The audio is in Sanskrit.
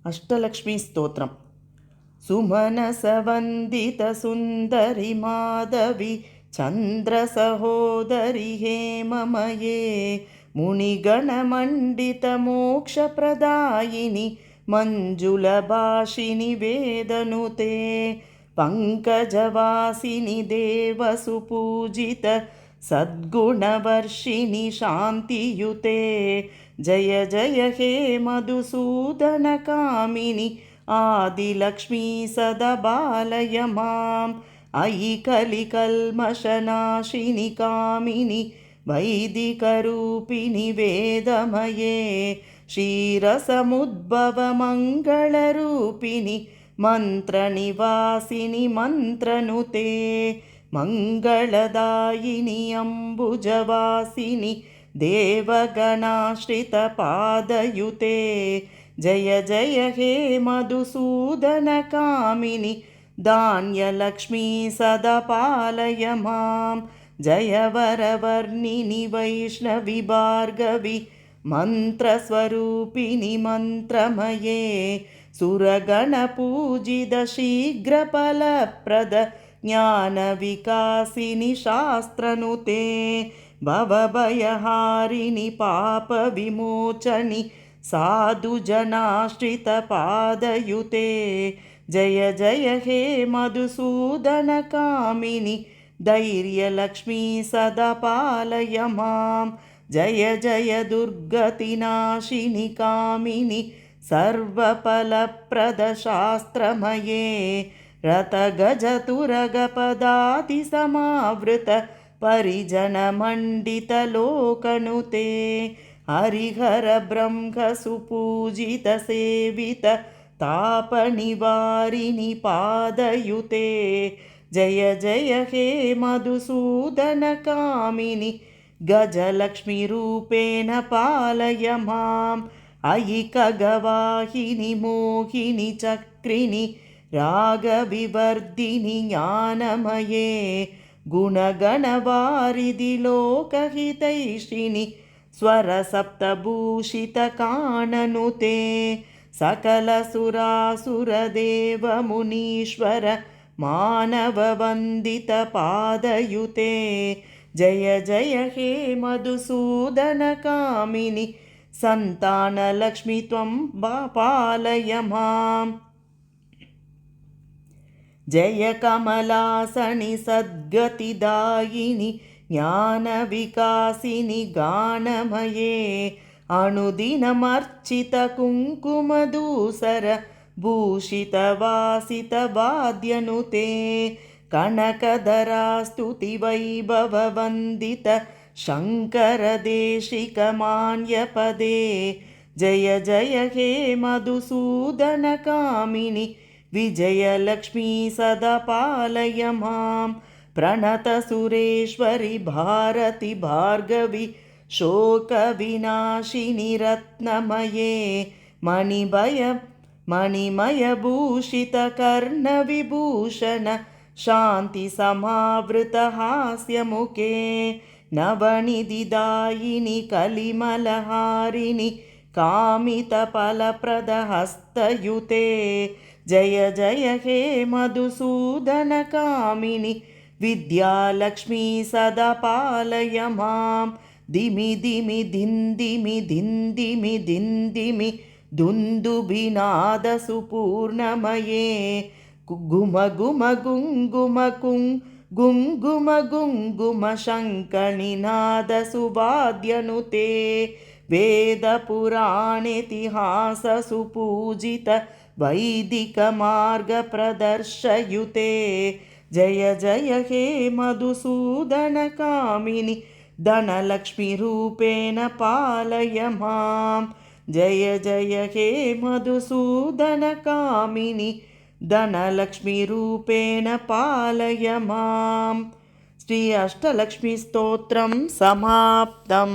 अष्टलक्ष्मीस्तोत्रम्। सुमनसवन्दितसुन्दरि माधवी चन्द्रसहोदरि हेममये मुनिगणमण्डितमोक्षप्रदायिनि मञ्जुलभाषिनि वेदनुते पङ्कजवासिनि देवसुपूजित सद्गुणवर्षिणि शान्तियुते जय जय हे मधुसूदनकामिनि आदिलक्ष्मी सदा बालय माम् अयि कलिकल्मषनाशिनि कामिनि वैदिकरूपिणि वेदमये क्षीरसमुद्भवमङ्गलरूपिणि मन्त्रनिवासिनि मन्त्रनुते मङ्गलदायिनि अम्बुजवासिनि देवगणाश्रितपादयुते जय जय हे मधुसूदनकामिनि धान्यलक्ष्मी सदा पालय माम् जय वरवर्णिनि वैष्णवि भार्गवि मन्त्रस्वरूपिणि मन्त्रमये सुरगणपूजित शीघ्रफलप्रद ज्ञानविकासिनि शास्त्रनुते भवभयहारिणि पापविमोचनि साधुजनाश्रितपादयुते जय जय हे मधुसूदनकामिनि धैर्यलक्ष्मी सदा पालय माम् जय जय दुर्गतिनाशिनि कामिनि सर्वफलप्रदशास्त्रमये रथगजतुरगपदातिसमावृत परिजनमण्डितलोकनुते हरिहर ब्रह्मसुपूजित सेवित तापनिवारिणि पादयुते जय जय हे मधुसूदनकामिनि गजलक्ष्मीरूपेण पालय माम् अयि खगवाहिनि मोहिनि चक्रिणि रागविवर्धिनि ज्ञानमये गुणगणवारिधि लोकहितैषिणि स्वरसप्तभूषितकाननुते सकलसुरासुरदेवमुनीश्वर मानववन्दितपादयुते जय जय हे मधुसूदनकामिनि सन्तानलक्ष्मी त्वं पालय माम् जय कमलासनि सद्गतिदायिनि ज्ञानविकासिनि गानमये अनुदिनमर्चितकुङ्कुमधूसर भूषितवासितवाद्यनुते कनकधरास्तुतिवैभववन्दित शङ्करदेशिकमान्यपदे जय जय हे मधुसूदनकामिनि विजयलक्ष्मी सदा पालय माम् प्रणतसुरेश्वरि भारति भार्गवि शोकविनाशिनि रत्नमये मणिमयभूषितकर्णविभूषण शान्तिसमावृतहास्यमुखे नवनिधिदायिनि कलिमलहारिणि कामितफलप्रदहस्तयुते जय जय हे मधुसूदनकामिनि विद्यालक्ष्मी सदा पालय माम् दिमि दिमि धिन्दिमि धिन्दिमि धिन्दिमि दुन्दुभिनादसुपूर्णमये गुम गुम गुङ्गुम गुङ्गुम गुङ्गुम शङ्खनिनादसुवाद्यनुते वेदपुराणेतिहाससुपूजित वैदिकमार्गप्रदर्शयुते जय जय हे मधुसूदनकामिनि धनलक्ष्मीरूपेण पालय माम् जय जय हे मधुसूदनकामिनि धनलक्ष्मीरूपेण पालय माम्। श्री अष्टलक्ष्मीस्तोत्रं समाप्तम्।